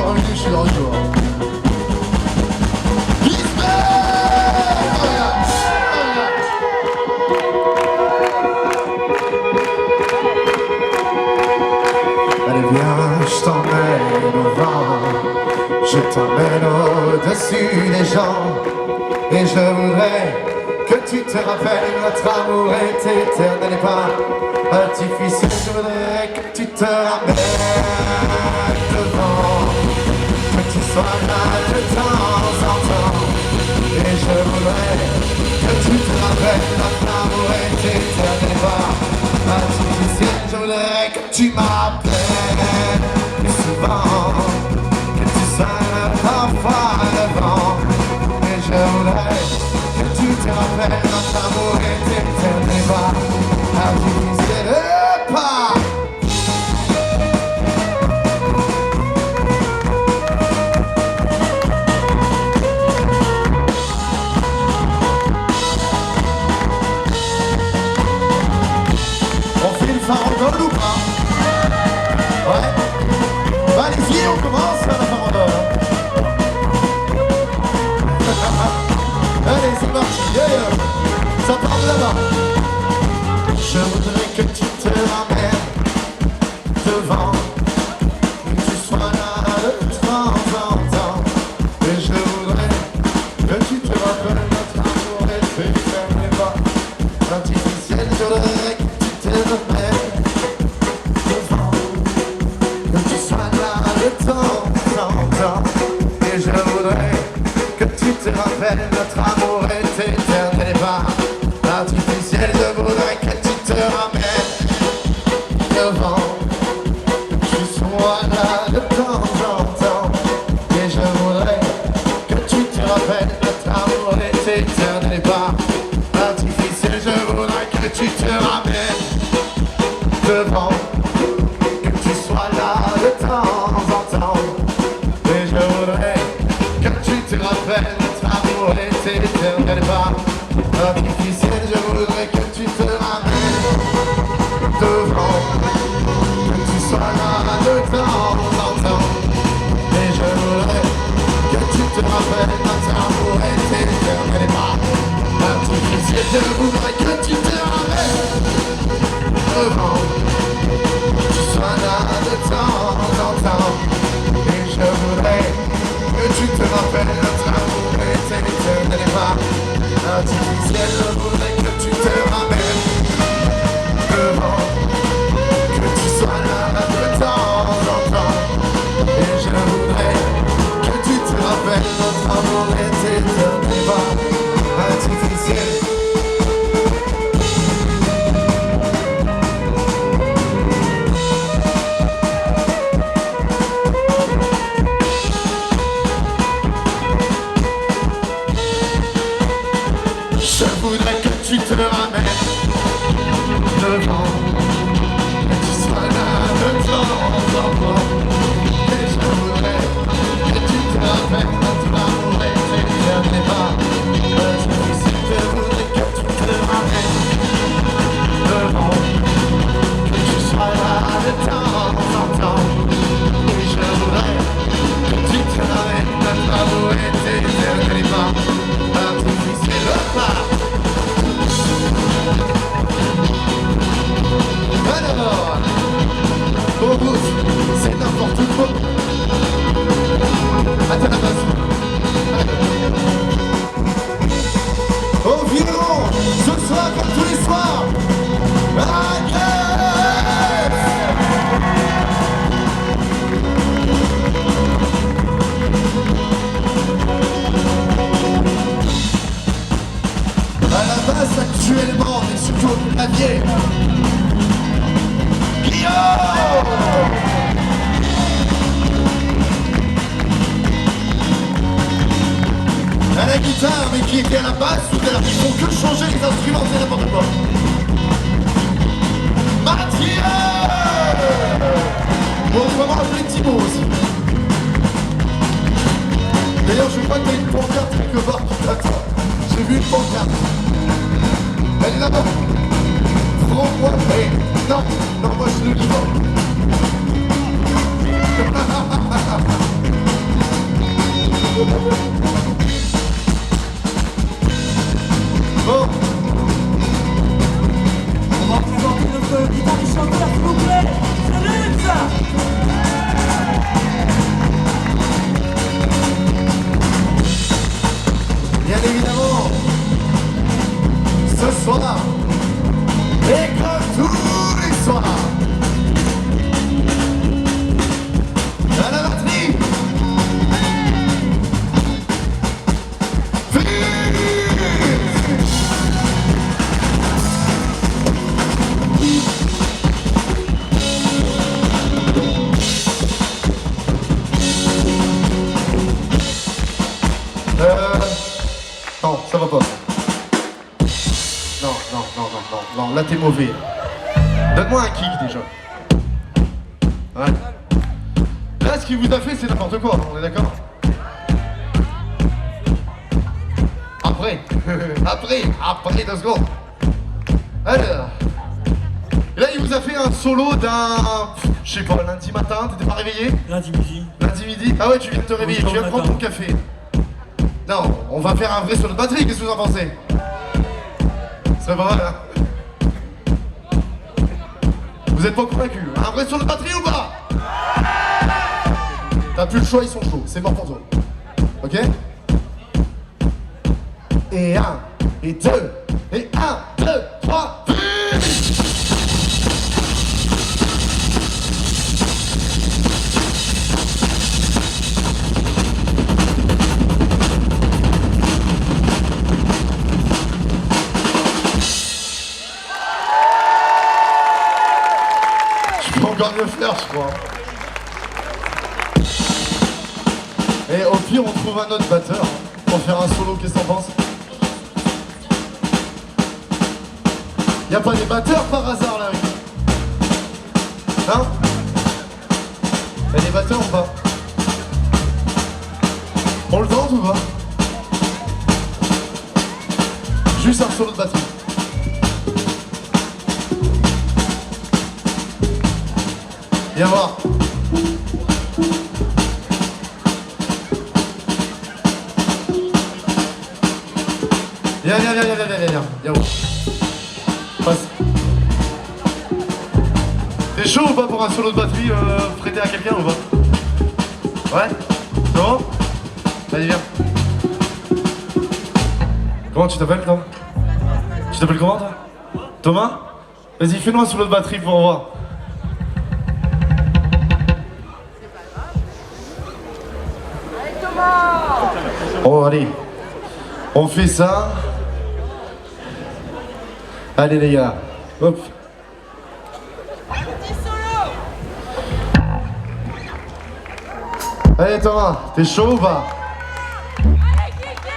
dans l'idée, je suis dans le jour. Allez viens, je t'emmène au vent, je t'emmène au-dessus des gens. Et je voudrais que tu te rappelles, notre amour est éternel et pas artificiel. Je voudrais que tu te ramènes devant, que tu sois là de temps en temps. Et je voudrais que tu te rappelles, notre amour est éternel et pas artificiel. Je voudrais que tu m'appelles plus souvent, que tu sois là parfois devant. Et je voudrais que tu te rappelles, notre amour est éternel et pas artificiel et pas. On fait une farandole ou pas? Ouais. Bah allez-y, on commence à la farandole. Allez, c'est parti, yeah. Ça part de là-bas. Je voudrais que tu te ramènes devant, que tu sois là de temps en temps. Et je voudrais que tu te rappelles, notre amour est éternel et pas artificiel. Je voudrais que tu te ramènes devant, que tu sois là de temps en temps. Et je voudrais que tu te rappelles, notre amour est éternel et pas artificiel. Je voudrais que tu te ramènes devant, que tu sois là de temps en temps. Et je voudrais que tu te rappelles, notre amour est éternel et pas artificiel. Je voudrais que tu te ramènes devant, que tu sois là de temps en temps. Et je voudrais que tu te rappelles, notre amour est éternel et pas artificiel. Je voudrais que tu te ramènes devant, que tu sois là de temps en temps. Et je voudrais que tu te rappelles, notre amour est éternel et pas artificiel. Je voudrais que tu te ramènes devant, que tu sois là de temps en temps. Et je voudrais que tu te rappelles, notre amour est éternel et pas artificiel. Je voudrais que tu te ramènes devant, que tu sois là de temps en temps. Et je voudrais que tu te rappelles, notre amour est éternel et pas artificiel. Je voudrais que tu te ramènes devant, que tu sois là de temps en temps. Et je voudrais que tu te rappelles, notre amour est éternel et pas artificiel. Je voudrais que tu te ramènes devant, que tu sois là de temps en temps. Et je voudrais que tu te ramènes, notre amour est éternel et pas artificiel. Alors, pour vous, c'est n'importe quoi. Attends la base. Au violon, ce soir comme tous les soirs. À la base, actuellement, mais surtout au clavier. À la guitare, mais qui était à la basse, ou d'ailleurs qui font que changer les instruments, c'est n'importe quoi. Mathieu! Bon, on va voir appeler Thibaut aussi. D'ailleurs, je crois qu'il y a une pancarte quelque part qui t'attend. J'ai vu une pancarte. Elle est là-bas. Prends-moi, mais non, non, moi je le dis pas. Bon. On va présenter notre guitariste chanteur, s'il vous plaît. C'est Lutz. Bien évidemment, ce soir, et comme tous les soirs, à la batterie, non, ça va pas. Non, là t'es mauvais. Donne-moi un kick déjà. Ouais. Là, ce qu'il vous a fait, c'est n'importe quoi, on est d'accord? Après, après 2 secondes. Alors, là, il vous a fait un solo d'un, je sais pas, lundi matin, t'étais pas réveillé? Lundi midi. Lundi midi? Ah ouais, tu viens de te réveiller, tu viens de prendre ton café. Non, on va faire un vrai solo de batterie, qu'est-ce que vous en pensez? Ce serait pas mal, hein? Vous êtes pas convaincus? Un vrai solo de batterie ou pas? T'as plus le choix, ils sont chauds, c'est mort pour toi. Ok? Et 1, et 2, et 1, 2, 3, je peux encore mieux faire, je crois. Et au pire, on trouve un autre batteur pour faire un solo, qu'est-ce que t'en penses? Y'a pas des batteurs par hasard là? Non? Y'a des batteurs ou pas? On le tente ou pas? Juste un solo de batterie. Viens voir. Viens. Viens voir. Passe. T'es chaud ou pas pour un solo de batterie prêté à quelqu'un ou pas? Ouais? C'est bon? Allez, viens. Comment tu t'appelles, toi? Tu t'appelles comment, toi? Thomas? Vas-y, fais-nous un solo de batterie pour voir. Allez Thomas! Oh, allez. On fait ça. Allez, les gars. Hop. Petit solo! Allez, Thomas, t'es chaud ou pas? Allez Kiki!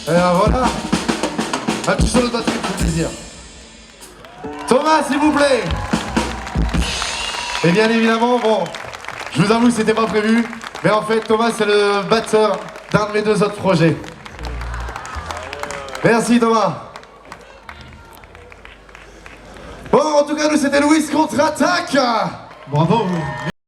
Et ben voilà, un petit solo de batterie pour le plaisir. Thomas, s'il vous plaît. Et bien évidemment, bon, je vous avoue que c'était pas prévu, mais en fait Thomas c'est le batteur d'un de mes 2 autres projets. Merci Thomas. Bon, en tout cas, nous c'était Louis contre-attaque. Bravo.